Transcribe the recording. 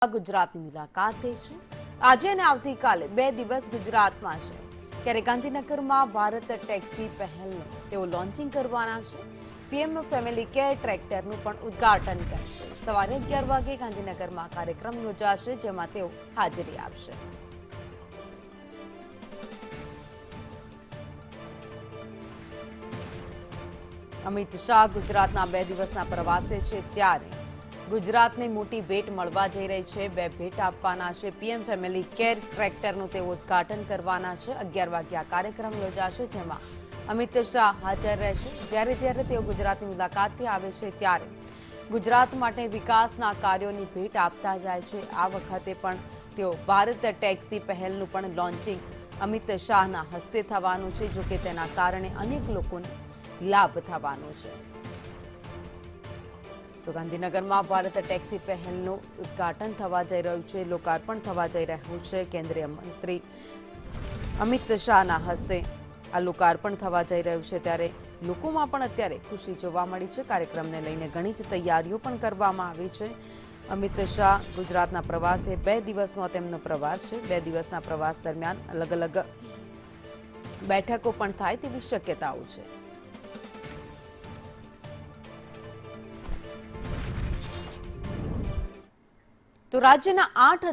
ગુજરાતની મુલાકાતે છે। આજે અને આવતીકાલે 2 દિવસ ગુજરાતમાં છે, ત્યારે ગાંધીનગરમાં ભારત ટેક્સી પહેલનું તેઓ લોન્ચિંગ કરવાના છે। પીએમ ફેમિલી કેર ટ્રેક્ટરનું પણ ઉદ્ઘાટન કરશે। સવારે 11 વાગે ગાંધીનગરમાં કાર્યક્રમ યોજાશે, જેમાં તેઓ હાજરી આપશે। અમિત શાહ ગુજરાતના 2 દિવસના પ્રવાસે છે, ત્યારે ગુજરાતને મોટી ભેટ મળવા જઈ રહી છે। 2 ભેટ આપવાના છે। પીએમ ફેમિલી કેર ટ્રેક્ટરનું તેઓ ઉદ્ઘાટન કરવાના છે। 11 વાગે આ કાર્યક્રમ યોજાશે, જેમાં અમિત શાહ હાજર રહેશે। જ્યારે તેઓ ગુજરાતની મુલાકાતે આવે છે, ત્યારે ગુજરાત માટે વિકાસના કાર્યોની ભેટ આપતા જાય છે। આ વખતે પણ તેઓ ભારત ટેક્સી પહેલનું પણ લોન્ચિંગ અમિત શાહના હસ્તે થવાનું છે, જોકે તેના કારણે અનેક લોકોને લાભ થવાનો છે। તો ગાંધીનગરમાં ભારત ટેક્સી પહેલનું ઉદ્ઘાટન થવા જઈ રહ્યું છે, લોકાર્પણ થવા જઈ રહ્યું છે। કેન્દ્રીય મંત્રી અમિત શાહના હસ્તે આ લોકાર્પણ થવા જઈ રહ્યું છે, ત્યારે લોકોમાં પણ અત્યારે ખુશી જોવા મળી છે। કાર્યક્રમને લઈને ઘણી જ તૈયારીઓ પણ કરવામાં આવી છે। અમિત શાહ ગુજરાતના પ્રવાસે 2 દિવસનો તેમનો પ્રવાસ છે। 2 દિવસના પ્રવાસ દરમિયાન અલગ અલગ બેઠકો પણ થાય તેવી શક્યતાઓ છે। તો રાજ્યના 8